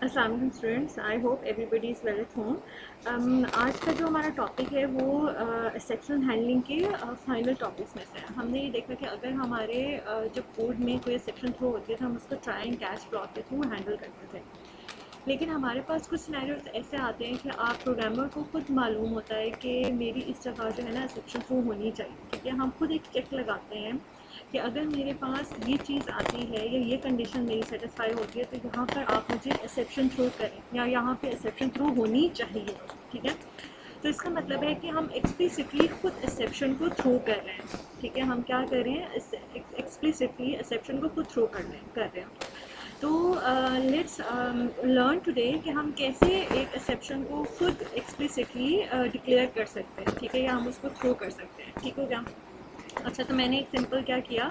अस्सलाम वालेकुम students, I hope everybody is well at home. आज का जो हमारा टॉपिक है वो एक्सेप्शन हैंडलिंग के फाइनल टॉपिक्स में से है। हमने ये देखा कि अगर हमारे जब कोड में कोई एक्सेप्शन थ्रो होती है तो हम उसको ट्राई एंड कैच ब्लॉक के थ्रू हैंडल करते थे। लेकिन हमारे पास कुछ सिनेरियोज ऐसे आते हैं कि आप प्रोग्रामर को खुद मालूम होता है कि मेरी इस जगह जो है ना एक्सेप्शन थ्रो होनी चाहिए, ठीक है। हम खुद एक चेक लगाते हैं कि अगर मेरे पास ये चीज़ आती है या ये कंडीशन मेरी सेटिस्फाई होती है तो यहाँ पर आप मुझे एक्सेप्शन थ्रो करें या यहाँ पे एक्सेप्शन थ्रो होनी चाहिए, ठीक है। तो इसका मतलब है कि हम एक्सप्लिसिटली खुद एक्सेप्शन को थ्रो कर रहे हैं, ठीक है। हम क्या कर रहे हैं, एक्सप्लिसिटली एक्सेप्शन को खुद थ्रो कर रहे हैं। तो लेट्स लर्न टुडे कि हम कैसे एक एक्सेप्शन को खुद एक्सप्लिसिटली डिक्लेयर कर सकते हैं, ठीक है, या हम उसको थ्रो कर सकते हैं, ठीक हो गया। अच्छा, तो मैंने एक सिंपल क्या किया,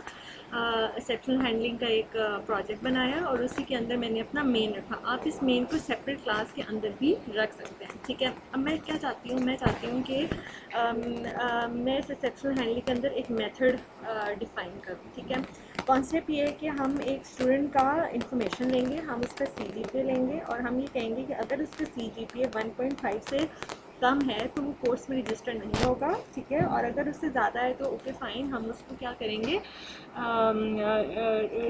एक्सेप्शन हैंडलिंग का एक प्रोजेक्ट बनाया और उसी के अंदर मैंने अपना मेन रखा। आप इस मेन को सेपरेट क्लास के अंदर भी रख सकते हैं, ठीक है। अब मैं क्या चाहती हूँ, मैं चाहती हूँ कि मैं इस एक्सेप्शन हैंडलिंग के अंदर एक मेथड डिफ़ाइन करूँ, ठीक है। कॉन्सेप्ट ये है कि हम एक स्टूडेंट का इंफॉर्मेशन लेंगे, हम उसका CGPA लेंगे और हम ये कहेंगे कि अगर उसका CGPA 1.5 से कम है तो वो कोर्स में रजिस्टर नहीं होगा, ठीक है। और अगर उससे ज़्यादा है तो ओके फ़ाइन, हम उसको क्या करेंगे,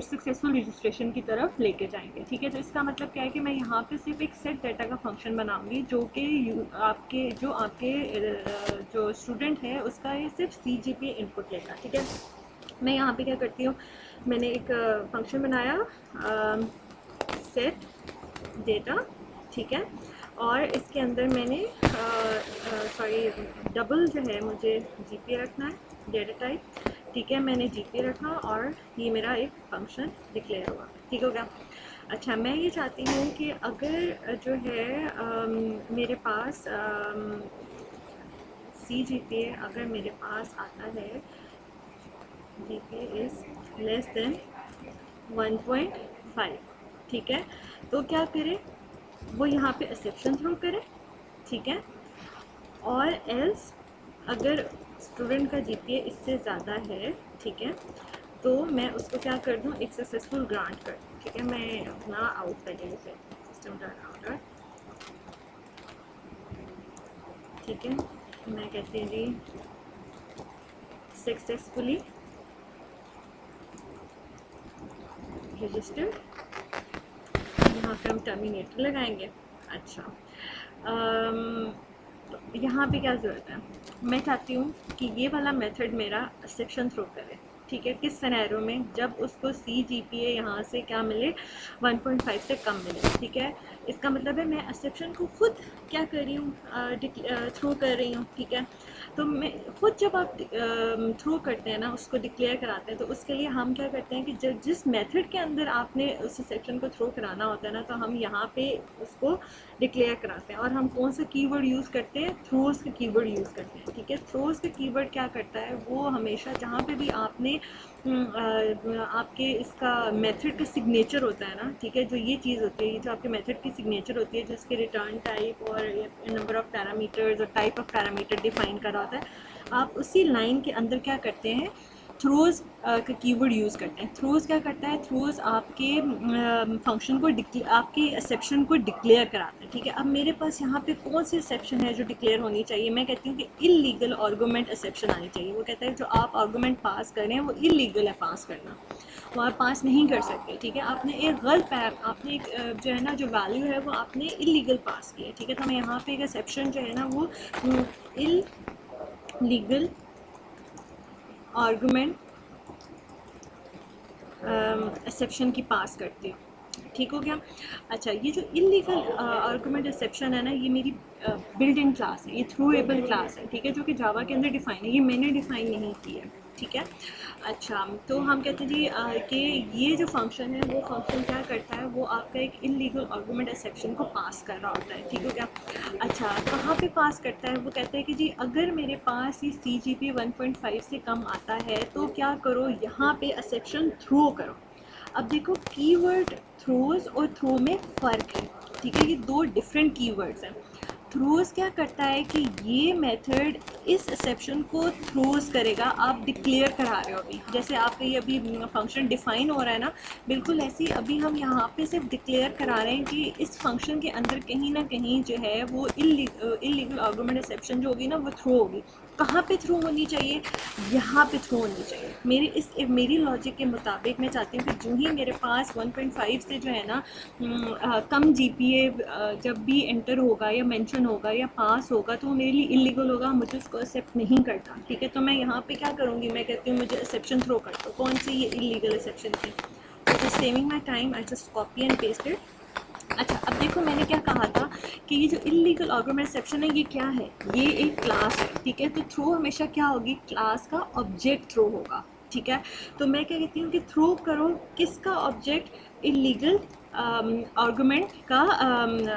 सक्सेसफुल रजिस्ट्रेशन की तरफ लेके जाएंगे, ठीक है। तो इसका मतलब क्या है कि मैं यहाँ पे सिर्फ एक सेट डाटा का फंक्शन बनाऊंगी जो कि आपके जो स्टूडेंट है उसका ये सिर्फ CGPA इनपुट लेगा, ठीक है। मैं यहाँ पे क्या करती हूँ, मैंने एक फंक्शन बनाया सेट डेटा, ठीक है। और इसके अंदर मैंने डबल जो है मुझे GPA रखना है, डेटा टाइप, ठीक है। मैंने GPA रखा और ये मेरा एक फंक्शन डिक्लेयर हुआ, ठीक हो गया। अच्छा, मैं ये चाहती हूँ कि अगर जो है मेरे पास CGPA अगर मेरे पास आता है, GPA इज़ लेस देन 1.5, ठीक है। तो क्या करें, वो यहाँ पे एक्सेप्शन थ्रो करें, ठीक है। और एल्स अगर स्टूडेंट का GPA इससे ज़्यादा है, ठीक है, तो मैं उसको क्या कर दूँ, एक सक्सेसफुल ग्रांट कर दूँ, ठीक है। मैं अपना आउट करेंगे से सिस्टम डॉट आउट, ठीक है। मैं कहती हूँ जी सक्सेसफुली रजिस्टर्ड, यहाँ पे हम टर्मिनेटर लगाएंगे। अच्छा, यहाँ पे क्या ज़रूरत है, मैं चाहती हूँ कि ये वाला मेथड मेरा एक्सेप्शन थ्रो करे, ठीक है। किस सिनेरियो में, जब उसको CGPA यहाँ से क्या मिले, 1.5 से कम मिले, ठीक है। इसका मतलब है मैं एक्सेप्शन को खुद क्या कर रही हूँ, थ्रो कर रही हूँ, ठीक है। तो मैं खुद जब आप थ्रो करते हैं ना, उसको डिक्लेयर कराते हैं, तो उसके लिए हम क्या करते हैं कि जब जिस मेथड के अंदर आपने उस सेक्शन को थ्रो कराना होता है ना, तो हम यहाँ पे उसको डिक्लेयर कराते हैं। और हम कौन सा कीवर्ड यूज़ करते हैं, थ्रोज का कीवर्ड यूज़ करते हैं, ठीक है। थ्रोज का कीवर्ड क्या करता है, वो हमेशा जहाँ पे भी आपने आपके इसका मेथड का सिग्नेचर होता है ना, ठीक है, जो ये चीज़ होती है, ये जो आपके मेथड की सिग्नेचर होती है, जिसके रिटर्न टाइप और नंबर ऑफ पैरामीटर्स और टाइप ऑफ पैरामीटर डिफाइन करा होता है, आप उसी लाइन के अंदर क्या करते हैं, थ्रोज का कीवर्ड यूज़ करते हैं। थ्रोज क्या करता है, थ्रोज आपके फंक्शन को आपके एक्सेप्शन को डिक्लेयर कराते हैं, ठीक है। अब मेरे पास यहाँ पे कौन सी एक्सेप्शन है जो डिक्लेयर होनी चाहिए, मैं कहती हूँ कि इलीगल आर्गूमेंट एक्सेप्शन आनी चाहिए। वो कहता है जो आप आर्गूमेंट पास करें वो इलीगल है पास करना, वो आप पास नहीं कर सकते, ठीक है। आपने एक गलत आपने एक जो है ना जो वैल्यू है वो आपने इलीगल पास की है, ठीक है। तो मैं यहाँ पे एक एक्सेप्शन जो है ना वो इलीगल आर्गूमेंट एक्सेप्शन की पास करती हूँ, ठीक हो गया। अच्छा, ये जो इलीगल आर्गूमेंट एक्सेप्शन है ना, ये मेरी बिल्ट इन क्लास है, ये थ्रूएबल क्लास है, ठीक है, जो कि जावा के अंदर डिफाइन है, ये मैंने डिफाइन नहीं की है, ठीक है। अच्छा, तो हम कहते हैं जी कि ये जो फंक्शन है वो फंक्शन क्या करता है, वो आपका एक इलीगल आर्गूमेंट एक्सेप्शन को पास कर रहा होता है, ठीक हो गया। अच्छा, कहाँ पे पास करता है, वो कहता है कि जी अगर मेरे पास ये CGPA 1.5 से कम आता है तो क्या करो, यहाँ पे एक्सेप्शन थ्रो करो। अब देखो, कीवर्ड थ्रोज और थ्रो में फ़र्क है, ठीक है, ये दो डिफरेंट कीवर्ड्स हैं। थ्रोज क्या करता है कि ये मेथड इस एक्सेप्शन को थ्रोज करेगा। आप डिक्लेयर करा रहे हो अभी, जैसे आपका ये अभी फंक्शन डिफाइन हो रहा है ना, बिल्कुल ऐसे ही अभी हम यहाँ पे सिर्फ डिक्लेयर करा रहे हैं कि इस फंक्शन के अंदर कहीं ना कहीं जो है वो इलीगल आर्गुमेंट एक्सेप्शन जो होगी ना वो थ्रो होगी। कहाँ पे थ्रू होनी चाहिए? यहाँ पे थ्रू होनी चाहिए। मेरी लॉजिक के मुताबिक मैं चाहती हूँ कि जो ही मेरे पास 1.5 से जो है ना कम जीपीए जब भी एंटर होगा या मेंशन होगा या पास होगा तो वो मेरे लिए इलीगल होगा, मुझे उसको एक्सेप्ट नहीं करता। ठीक है, तो मैं यहाँ पे क्या करूँगी, मैं कहती हूँ मुझे एक्सेप्शन थ्रो कर दो। कौन सी? ये इलीगल एक्सेप्शन थी। तो saving my time, I just copy and paste it. अच्छा, अब देखो मैंने क्या कहा था कि ये जो इलीगल आर्गुमेंट एक्सेप्शन है ये क्या है? ये एक क्लास है। ठीक है, तो थ्रो हमेशा क्या होगी? क्लास का ऑब्जेक्ट थ्रो होगा। ठीक है, तो मैं क्या कहती हूँ कि थ्रो करो किसका ऑब्जेक्ट? इलीगल आर्गुमेंट का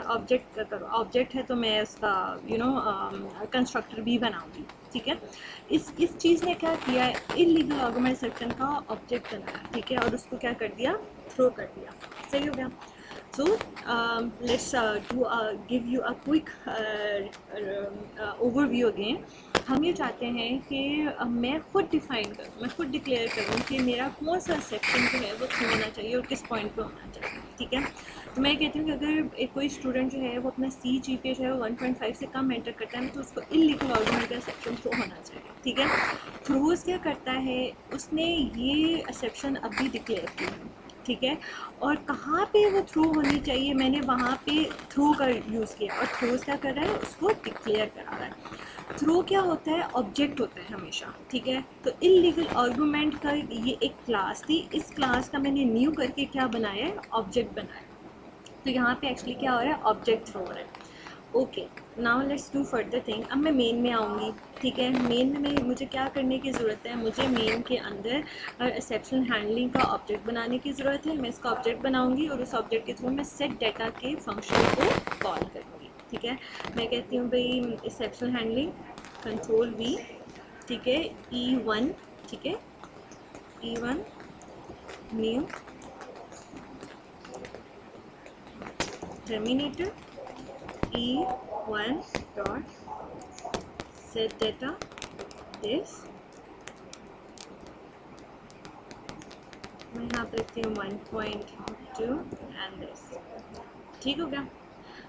ऑब्जेक्ट का करो। ऑब्जेक्ट है तो मैं उसका कंस्ट्रक्टर भी बनाऊंगी। ठीक है, इस चीज़ ने क्या किया है? इलीगल आर्गुमेंट एक्सेप्शन का ऑब्जेक्ट बनाया। ठीक है, और उसको क्या कर दिया? थ्रो कर दिया। सही हो गया। So let's give you a quick overview again. हम ये चाहते हैं कि मैं खुद डिफाइन करूँ, मैं खुद डिक्लेयर करूँ कि मेरा कौन सा सेक्शन जो है वो क्यों होना चाहिए और किस पॉइंट पे होना चाहिए। ठीक है, तो मैं कहती हूँ कि अगर कोई स्टूडेंट जो है वो अपना CGPA जो है वो 1.5 से कम एंटर करता है तो उसको इलीगल आर्गुमेंट का सेक्शन थ्रो होना चाहिए। ठीक है, थ्रोज क्या करता है? उसने ये एक्सेप्शन अभी डिक्लेयर की है। ठीक है, और कहाँ पे वो थ्रो होनी चाहिए मैंने वहाँ पे थ्रो का यूज़ किया, और थ्रोज क्या कर रहा है? उसको डिक्लेयर करा रहा है। थ्रो क्या होता है? ऑब्जेक्ट होता है हमेशा। ठीक है, तो इलीगल आर्गुमेंट का ये एक क्लास थी, इस क्लास का मैंने न्यू करके क्या बनाया है? ऑब्जेक्ट बनाया। तो यहाँ पे एक्चुअली क्या हो रहा है? ऑब्जेक्ट थ्रो हो रहा है। Okay, now let's do further thing. अब मैं मेन में आऊँगी। ठीक है, मेन में मुझे क्या करने की ज़रूरत है? मुझे मेन के अंदर एक्सेप्शन हैंडलिंग का ऑब्जेक्ट बनाने की ज़रूरत है। मैं इसका ऑब्जेक्ट बनाऊँगी और उस ऑब्जेक्ट के थ्रू मैं सेट डाटा के फंक्शन को कॉल करूँगी। ठीक है, मैं कहती हूँ भाई एक्सेप्शन हैंडलिंग कंट्रोल V। ठीक है, E1। ठीक है, E1 new terminator E1 dot set data this। मैं यहाँ पे लिखती हूँ 1.2 एंड दिस। ठीक हो गया।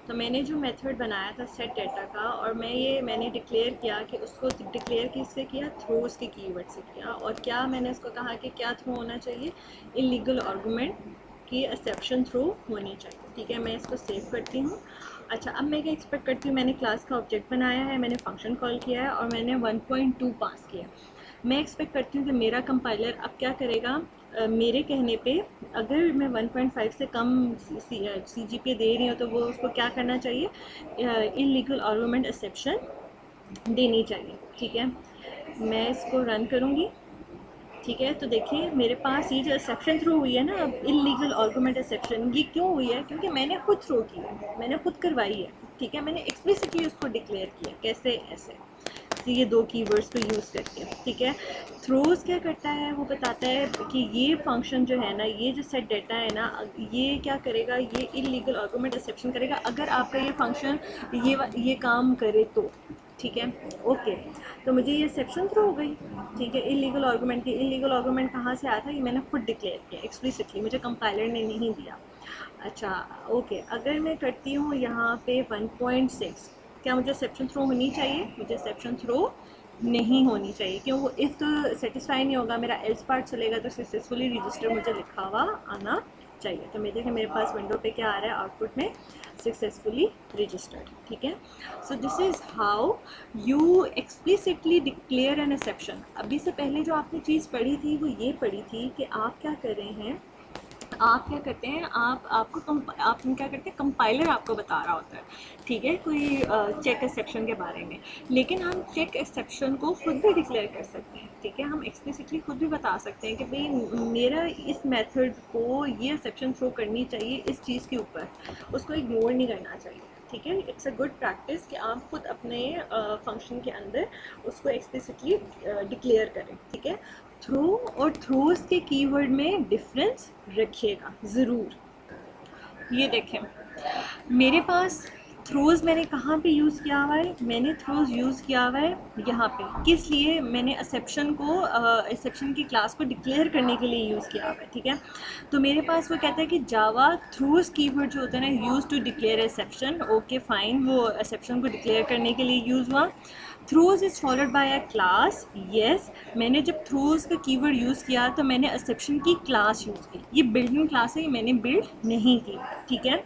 तो मैंने जो मेथड बनाया था सेट डाटा का, और मैंने डिक्लेयर किया कि उसको डिक्लेयर किससे किया? थ्रोज के कीवर्ड से किया। और क्या मैंने उसको कहा कि क्या थ्रो होना चाहिए? इलीगल आर्गुमेंट की एक्सेप्शन थ्रो होनी चाहिए। ठीक है, मैं इसको सेव करती हूँ। अच्छा, अब मैं क्या एक्सपेक्ट करती हूँ? मैंने क्लास का ऑब्जेक्ट बनाया है, मैंने फंक्शन कॉल किया है और मैंने 1.2 पास किया। मैं एक्सपेक्ट करती हूँ कि मेरा कंपाइलर अब क्या करेगा? मेरे कहने पे अगर मैं 1.5 से कम CGPA दे रही हूँ तो वो उसको क्या करना चाहिए? इलीगल आर्गुमेंट एक्सेप्शन देनी चाहिए। ठीक है, मैं इसको रन करूँगी। ठीक है, तो देखिए मेरे पास ये जो एक्सेप्शन थ्रो हुई है ना, अब इलीगल आर्गुमेंट एक्सेप्शन, ये क्यों हुई है? क्योंकि मैंने खुद थ्रो की है, मैंने खुद करवाई है। ठीक है, मैंने एक्सप्लिसिटली उसको डिक्लेयर किया। कैसे? ऐसे, तो ये दो कीवर्ड्स को यूज़ करके। ठीक है, थ्रोज क्या करता है? वो बताता है कि ये फंक्शन जो है ना, ये जो सेट डाटा है ना, ये क्या करेगा? ये इलीगल आर्गुमेंट एक्सेप्शन करेगा अगर आपका ये फंक्शन ये काम करे तो। ठीक है, ओके, तो मुझे ये एक्सेप्शन थ्रो हो गई। ठीक है, इलीगल आर्गुमेंट की। इलीगल आर्गुमेंट कहाँ से आया था? ये मैंने खुद डिक्लेयर किया एक्सप्लिसिटली, मुझे कंपाइलर ने नहीं दिया। अच्छा, ओके, अगर मैं करती हूँ यहाँ पे 1.6, क्या मुझे एक्सेप्शन थ्रो होनी चाहिए? मुझे एक्सेप्शन थ्रो नहीं होनी चाहिए। क्यों? वो इफ़ तो सेटिस्फाई नहीं होगा, मेरा एल्स पार्ट चलेगा, तो सक्सेसफुली रजिस्टर मुझे लिखा हुआ आना चाहिए। तो मैं देखिए मेरे पास विंडो पे क्या आ रहा है आउटपुट में? Successfully registered. ठीक है, so this is how you explicitly declare an exception. अभी से पहले जो आपने चीज़ पढ़ी थी वो ये पढ़ी थी कि आप क्या कर रहे हैं, आप क्या करते हैं, आप क्या करते हैं? कंपाइलर आपको बता रहा होता है। ठीक है, कोई चेक एक्सेप्शन के बारे में, लेकिन हम चेक एक्सेप्शन को खुद भी डिक्लेयर कर सकते हैं। ठीक है, हम एक्सप्लिसिटली खुद भी बता सकते हैं कि भाई मेरा इस मेथड को ये एक्सेप्शन थ्रो करनी चाहिए इस चीज़ के ऊपर, उसको इग्नोर नहीं करना चाहिए। ठीक है, इट्स अ गुड प्रैक्टिस कि आप खुद अपने फंक्शन के अंदर उसको एक्सप्लिसिटली डिक्लेयर करें। ठीक है, थ्रो और थ्रोज के कीवर्ड में डिफरेंस रखिएगा ज़रूर। ये देखें मेरे पास थ्रोज मैंने कहाँ पे यूज़ किया हुआ है? मैंने थ्रोज यूज़ किया हुआ है यहाँ पे। किस लिए? मैंने एक्सेप्शन को एक्सेप्शन की क्लास को डिक्लेयर करने के लिए यूज़ किया हुआ है, ठीक है। तो मेरे पास वो कहता है कि जावा थ्रोज कीवर्ड जो होता है ना, use to declare exception. Okay fine, वो एक्सेप्शन को डिक्लेयर करने के लिए यूज़ हुआ। Throws is followed by a class. Yes, मैंने जब थ्रोज का कीवर्ड यूज़ किया तो मैंने एक्सेप्शन की क्लास यूज़ की। ये बिल्डिंग क्लास है, ये मैंने बिल्ड नहीं की, ठीक है।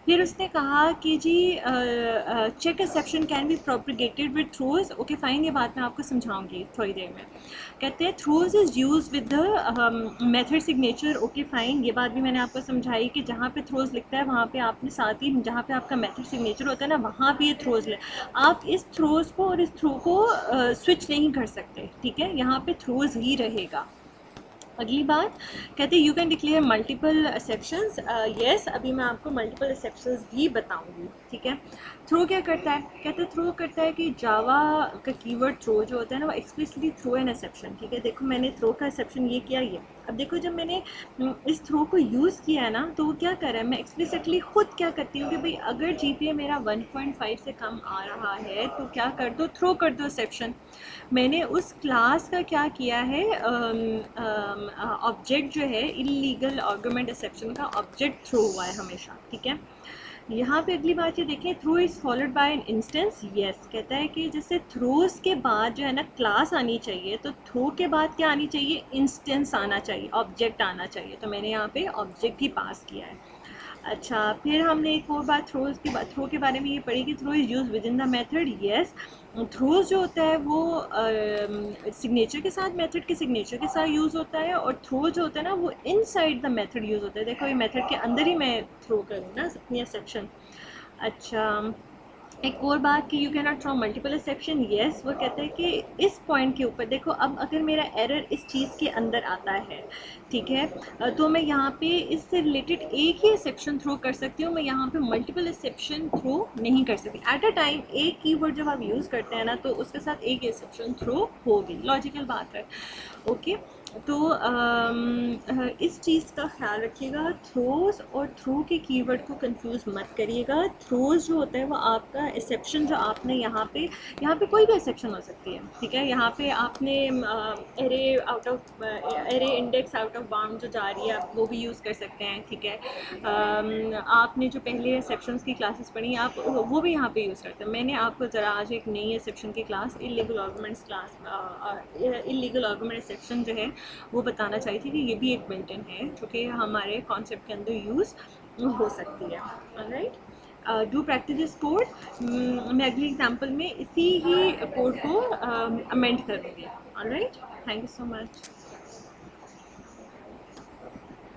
फिर उसने कहा कि जी check exception can be propagated with throws. Okay fine, ये बात मैं आपको समझाऊंगी थोड़ी देर में। कहते हैं throws is used with the method signature. Okay fine, ये बात भी मैंने आपको समझाई कि जहाँ पे थ्रोज लिखता है वहाँ पे आपने साथ ही जहाँ पे आपका मेथड सिग्नेचर होता है ना, वहाँ पे ये थ्रोज ले, आप इस थ्रोज को और इस थ्रो को स्विच नहीं कर सकते, ठीक है। यहाँ पे थ्रोज ही रहेगा। अगली बात कहते हैं you can declare multiple exceptions. Yes, अभी मैं आपको मल्टीपल एक्सेप्शंस भी बताऊंगी, ठीक है। थ्रो क्या करता है? कहते हैं थ्रो करता है कि जावा का कीवर्ड थ्रो जो होता है ना, वो एक्सप्लिसिटली थ्रो एन एक्सेप्शन, ठीक है। देखो मैंने थ्रो का एक्सेप्शन ये किया, ये अब देखो जब मैंने इस थ्रो को यूज़ किया है ना, तो वो क्या कर रहा है, मैं एक्सप्लिसिटली खुद क्या करती हूँ कि भाई अगर जीपीए मेरा 1.5 से कम आ रहा है तो क्या कर दो, थ्रो कर दो एक्सेप्शन। मैंने उस क्लास का क्या किया है, ऑब्जेक्ट जो है इलीगल आर्गुमेंट एक्सेप्शन का ऑब्जेक्ट थ्रो हुआ है हमेशा, ठीक है। यहाँ पे अगली बात ये देखें, throw is followed by an instance. Yes, कहता है कि जैसे थ्रोज के बाद जो है ना क्लास आनी चाहिए, तो थ्रो के बाद क्या आनी चाहिए, इंस्टेंस आना चाहिए, ऑब्जेक्ट आना चाहिए। तो मैंने यहाँ पे ऑब्जेक्ट ही पास किया है। अच्छा, फिर हमने एक और बात थ्रो के बारे में ये पढ़ी कि throw is used within the method. Yes, throws जो होता है वो सिग्नेचर के साथ, मेथड के सिग्नेचर के साथ यूज़ होता है, और थ्रो जो होता है ना वो इनसाइड द मेथड यूज़ होता है। देखो ये मेथड के अंदर ही मैं थ्रो करूँ ना अपनी एक्सेप्शन। अच्छा, एक और बात कि you can not throw multiple exception. Yes, वो कहते हैं कि इस पॉइंट के ऊपर देखो, अब अगर मेरा एरर इस चीज़ के अंदर आता है, ठीक है, तो मैं यहाँ पे इससे रिलेटेड एक ही एक्सेप्शन थ्रो कर सकती हूँ, मैं यहाँ पे मल्टीपल एक्सेप्शन थ्रो नहीं कर सकती एट अ टाइम। एक कीवर्ड जब आप यूज़ करते हैं ना, तो उसके साथ एक एक्सेप्शन थ्रो होगी, लॉजिकल बात है, ओके। तो इस चीज़ का ख्याल रखिएगा, थ्रोज और थ्रो के कीवर्ड को कंफ्यूज मत करिएगा। थ्रोज जो होता है वो आपका एक्सेप्शन जो आपने यहाँ पे कोई भी एक्सेप्शन हो सकती है, ठीक है। यहाँ पे आपने array out of array index out of bound जो जा रही है आप वो भी यूज़ कर सकते हैं, ठीक है। आपने जो पहले एक्सेप्शंस की क्लासेस पढ़ी आप वो भी यहाँ पे यूज़ करते हैं। मैंने आपको ज़रा आज एक नई एक्सेप्शन की class, illegal arguments class, illegal argument exception जो है वो बताना चाहिए थी कि ये भी एक बिल्ट इन है जो कि हमारे कॉन्सेप्ट के अंदर यूज़ हो सकती है। Alright, do practice this code. मैं अगली एग्जांपल में इसी ही कोड को अमेंड कर दूँगी। Alright, thank you so much.